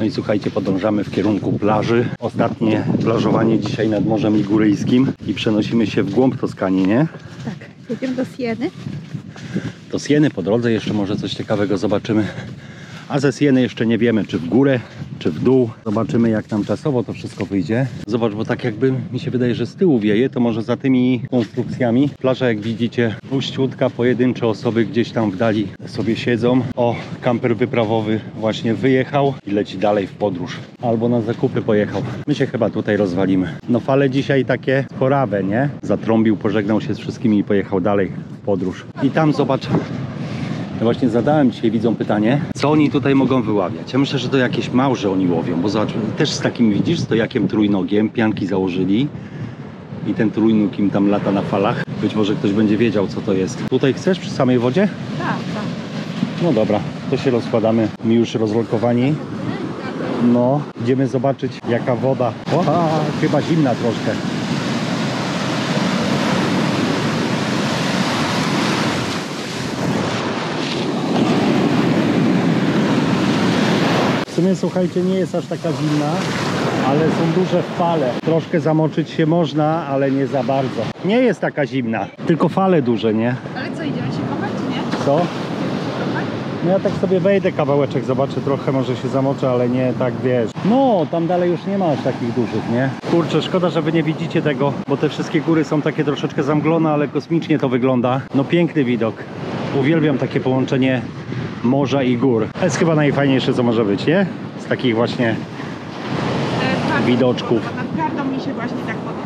No i słuchajcie, podążamy w kierunku plaży. Ostatnie plażowanie dzisiaj nad Morzem Liguryjskim i przenosimy się w głąb Toskanii, nie? Tak, jedziemy do Sieny. Do Sieny po drodze jeszcze może coś ciekawego zobaczymy. A ze Sieny jeszcze nie wiemy, czy w górę, czy w dół. Zobaczymy, jak nam czasowo to wszystko wyjdzie. Zobacz, bo tak jakby mi się wydaje, że z tyłu wieje, to może za tymi konstrukcjami. Plaża, jak widzicie, puściutka, pojedyncze osoby gdzieś tam w dali sobie siedzą. O, kamper wyprawowy właśnie wyjechał i leci dalej w podróż. Albo na zakupy pojechał. My się chyba tutaj rozwalimy. No fale dzisiaj takie chorawe, nie? Zatrąbił, pożegnał się z wszystkimi i pojechał dalej w podróż. I tam zobacz. Ja właśnie zadałem dzisiaj widzom pytanie, co oni tutaj mogą wyławiać. Ja myślę, że to jakieś małże oni łowią, bo zobacz, też z takim, widzisz, stojakiem trójnogiem, pianki założyli i ten trójnóg im tam lata na falach. Być może ktoś będzie wiedział, co to jest. Tutaj chcesz przy samej wodzie? Tak, tak. No dobra, to się rozkładamy. My już rozlokowani. No, idziemy zobaczyć, jaka woda. Oha, chyba zimna troszkę. W sumie, słuchajcie, nie jest aż taka zimna, ale są duże fale. Troszkę zamoczyć się można, ale nie za bardzo. Nie jest taka zimna, tylko fale duże, nie? Ale co, idziemy się kopać, czy nie? Co? No ja tak sobie wejdę kawałeczek, zobaczę trochę, może się zamoczę, ale nie tak, wiesz. No, tam dalej już nie ma aż takich dużych, nie? Kurczę, szkoda, że wy nie widzicie tego, bo te wszystkie góry są takie troszeczkę zamglone, ale kosmicznie to wygląda. No piękny widok. Uwielbiam takie połączenie morza i gór. To jest chyba najfajniejsze, co może być, nie? Z takich właśnie widoczków. Nad gardą mi się właśnie tak podoba.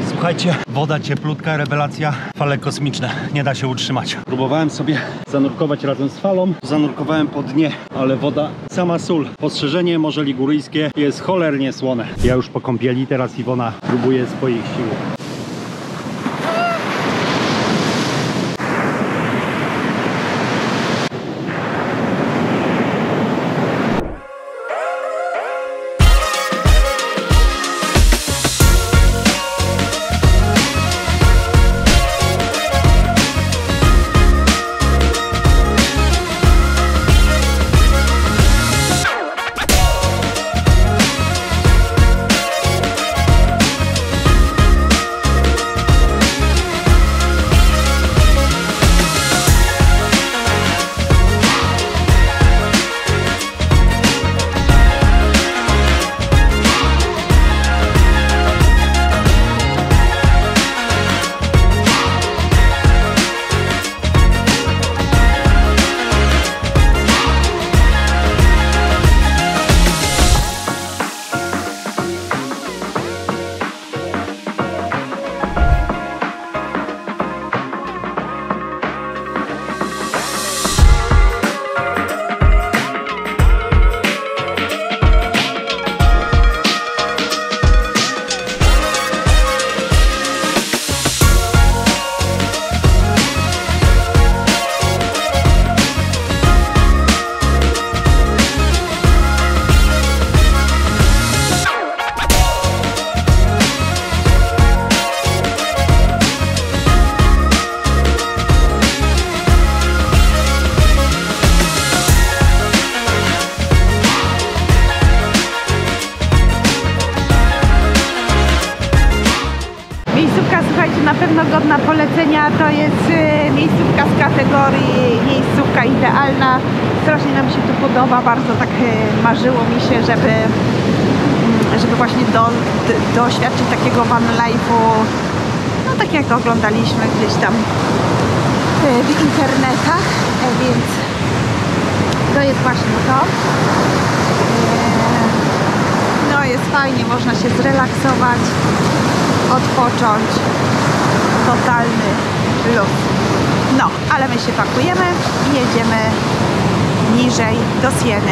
Słuchajcie, woda cieplutka, rewelacja, fale kosmiczne, nie da się utrzymać. Próbowałem sobie zanurkować razem z falą, zanurkowałem po dnie, ale woda sama sól. Postrzeżenie, Morze Liguryjskie jest cholernie słone. Ja już po kąpieli, teraz Iwona próbuje swoich sił. Na pewno godna polecenia, to jest miejscówka z kategorii miejscówka idealna. Strasznie nam się tu podoba, bardzo tak marzyło mi się, żeby właśnie doświadczyć takiego van life'u, no tak jak oglądaliśmy gdzieś tam w internetach, więc to jest właśnie to. No jest fajnie, można się zrelaksować, odpocząć. Totalny luz. No, ale my się pakujemy i jedziemy niżej do Sieny.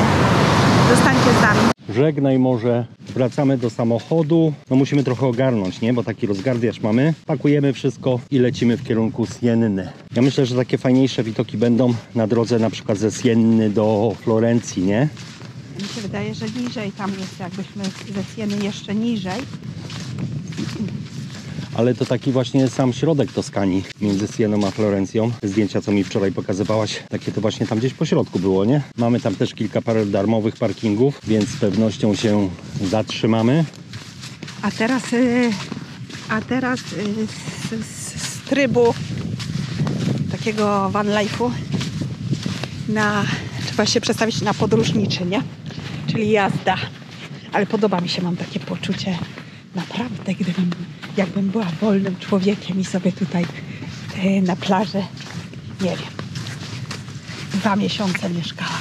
Zostańcie z nami. Żegnaj morze, wracamy do samochodu. No musimy trochę ogarnąć, nie? Bo taki rozgardiasz mamy. Pakujemy wszystko i lecimy w kierunku Sienny. Ja myślę, że takie fajniejsze widoki będą na drodze na przykład ze Sienny do Florencji, nie? Mi się wydaje, że niżej tam jest, jakbyśmy ze Sieny jeszcze niżej. Ale to taki właśnie sam środek Toskanii między Sieną a Florencją. Te zdjęcia, co mi wczoraj pokazywałaś, takie to właśnie tam gdzieś po środku było, nie? Mamy tam też kilka darmowych parkingów, więc z pewnością się zatrzymamy. A teraz z trybu takiego van life'u trzeba się przestawić na podróżniczy, nie? Czyli jazda. Ale podoba mi się, mam takie poczucie naprawdę, jakbym była wolnym człowiekiem i sobie tutaj na plaży, nie wiem, 2 miesiące mieszkała.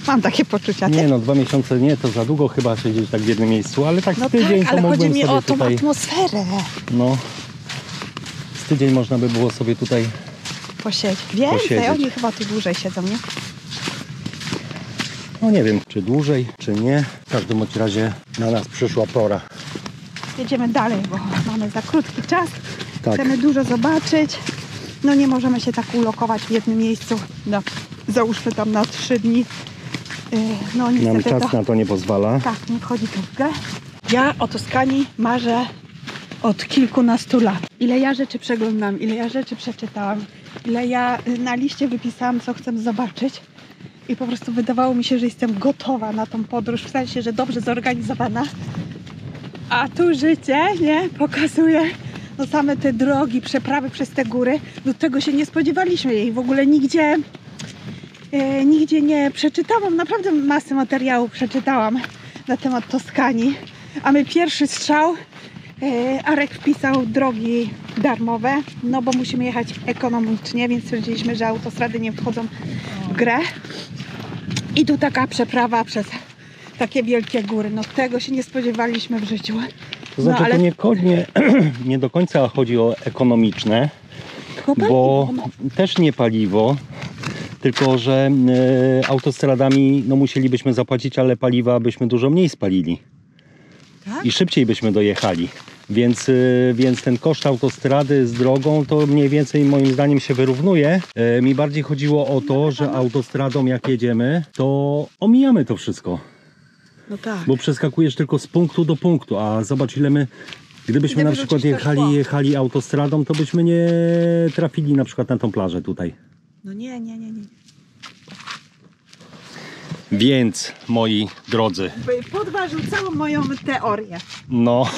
Mam takie poczucia. Nie no, 2 miesiące nie, to za długo chyba siedzieć tak w jednym miejscu, ale tak No z tydzień tak, ale to chodzi mógłbym mi sobie o tą tutaj... atmosferę. No, z tydzień można by było sobie tutaj... Posiedzieć. Więcej, Posiedzieć. oni chyba tu dłużej siedzą, nie? No nie wiem, czy dłużej, czy nie. W każdym bądź razie na nas przyszła pora. Jedziemy dalej, bo mamy za krótki czas. Tak. Chcemy dużo zobaczyć. No nie możemy się tak ulokować w jednym miejscu. No, załóżmy tam na 3 dni. No Nam niestety czas na to nie pozwala. tak, nie wchodzi to w grę. Ja o Toskanii marzę od kilkunastu lat. Ile ja rzeczy przeglądam, ile ja rzeczy przeczytałam, ile ja na liście wypisałam, co chcę zobaczyć. I po prostu wydawało mi się, że jestem gotowa na tą podróż, w sensie, że dobrze zorganizowana. A tu życie, nie? Pokazuje no same te drogi, przeprawy przez te góry. Do tego się nie spodziewaliśmy jej. W ogóle nigdzie nie przeczytałam. Naprawdę masę materiału przeczytałam na temat Toskanii. A my pierwszy strzał, Arek wpisał drogi darmowe, no bo musimy jechać ekonomicznie, więc stwierdziliśmy, że autostrady nie wchodzą w grę. I tu taka przeprawa przez takie wielkie góry. No tego się nie spodziewaliśmy w życiu. To znaczy, no, ale... to nie do końca chodzi o ekonomiczne, Tylko bo paliwo, no. też nie paliwo, tylko że autostradami no, musielibyśmy zapłacić, ale paliwa byśmy dużo mniej spalili. Tak? I szybciej byśmy dojechali. Więc ten koszt autostrady z drogą to mniej więcej moim zdaniem się wyrównuje. Mi bardziej chodziło o to, że autostradą jak jedziemy, to omijamy to wszystko. No tak. Bo przeskakujesz tylko z punktu do punktu, a zobacz ile my, gdybyśmy Idę na przykład wyrzucić to szkło. jechali autostradą, to byśmy nie trafili na przykład na tą plażę tutaj. No nie. Więc, moi drodzy, Podważył całą moją teorię. no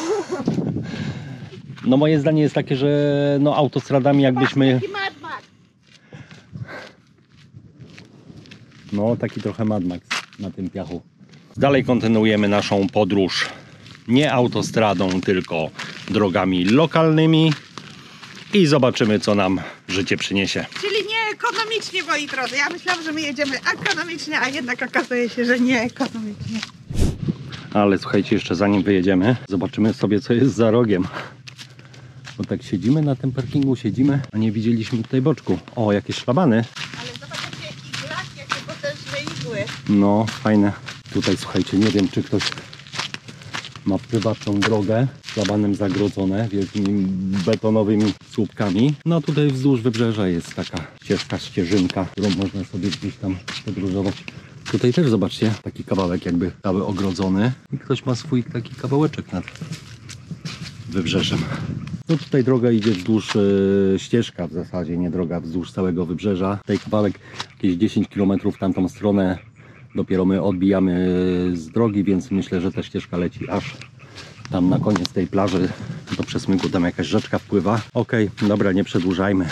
moje zdanie jest takie, że no autostradami jakbyśmy, Mad Max. no taki trochę Mad Max na tym piachu. Dalej kontynuujemy naszą podróż nie autostradą, tylko drogami lokalnymi i zobaczymy, co nam życie przyniesie. Czyli nie ekonomicznie, moi drodzy. Ja myślałam, że my jedziemy ekonomicznie, a jednak okazuje się, że nie ekonomicznie. Ale słuchajcie, jeszcze zanim wyjedziemy, zobaczymy sobie, co jest za rogiem. Bo tak siedzimy na tym parkingu, a nie widzieliśmy tutaj boczku. O, jakieś szlabany. Ale zobacz, jakie iglaki, jakie potężne igły. No, fajne. Tutaj, słuchajcie, nie wiem, czy ktoś ma prywatną drogę, szlabanem zagrodzone, wielkimi betonowymi słupkami. No, tutaj wzdłuż wybrzeża jest taka ścieżynka, którą można sobie gdzieś tam podróżować. Tutaj też, zobaczcie, taki kawałek jakby cały ogrodzony. I ktoś ma swój taki kawałeczek nad wybrzeżem. No tutaj droga idzie wzdłuż, ścieżka w zasadzie, nie droga, wzdłuż całego wybrzeża. Tutaj kawałek, jakieś 10 km w tamtą stronę. Dopiero my odbijamy z drogi, więc myślę, że ta ścieżka leci aż tam na koniec tej plaży. Do przesmyku tam jakaś rzeczka wpływa. Okej, dobra, nie przedłużajmy.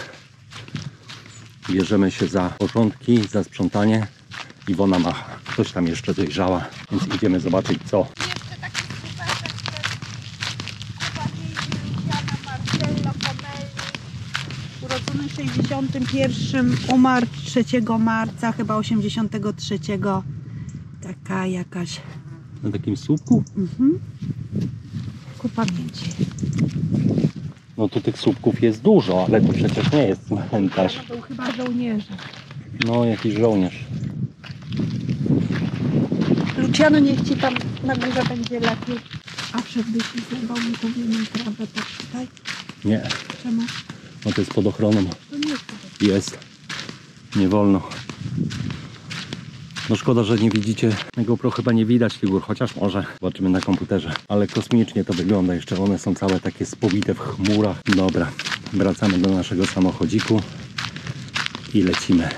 Bierzemy się za porządki, za sprzątanie. Iwona ma coś tam jeszcze dojrzała, więc idziemy zobaczyć co. Jeszcze taki super Luciana Marcello Comelli, urodzony w 61, umarł 3 marca, chyba 83. Taka jakaś Na takim słupku? ku pamięci. No tu tych słupków jest dużo, ale to przecież nie jest cmentarz. To był chyba żołnierze. No jakiś żołnierz. Luciano, niech ci tam na górze będzie lepiej. A żebyś zjebał mi to wiemy trawę, to tutaj. Nie, Czemu? no to jest pod ochroną. To nie jest. Jest. Nie wolno. No szkoda, że nie widzicie. Na GoPro chyba nie widać tych gór, chociaż może. Zobaczymy na komputerze. Ale kosmicznie to wygląda. Jeszcze one są całe takie spowite w chmurach. Dobra, wracamy do naszego samochodziku i lecimy.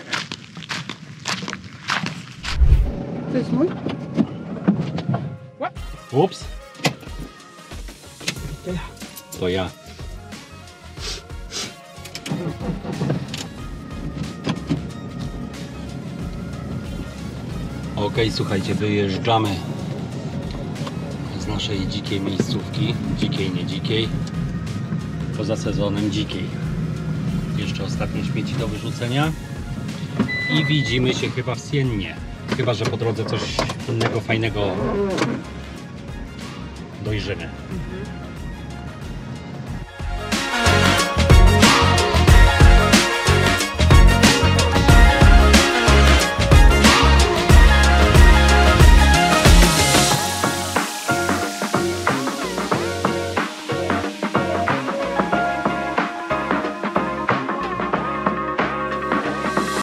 To jest mój? Ups. To ja. To ja. Okej, słuchajcie, wyjeżdżamy z naszej dzikiej miejscówki. Dzikiej, nie dzikiej. Poza sezonem dzikiej. Jeszcze ostatnie śmieci do wyrzucenia. I widzimy się chyba w Siennie. Chyba że po drodze coś innego fajnego dojrzymy.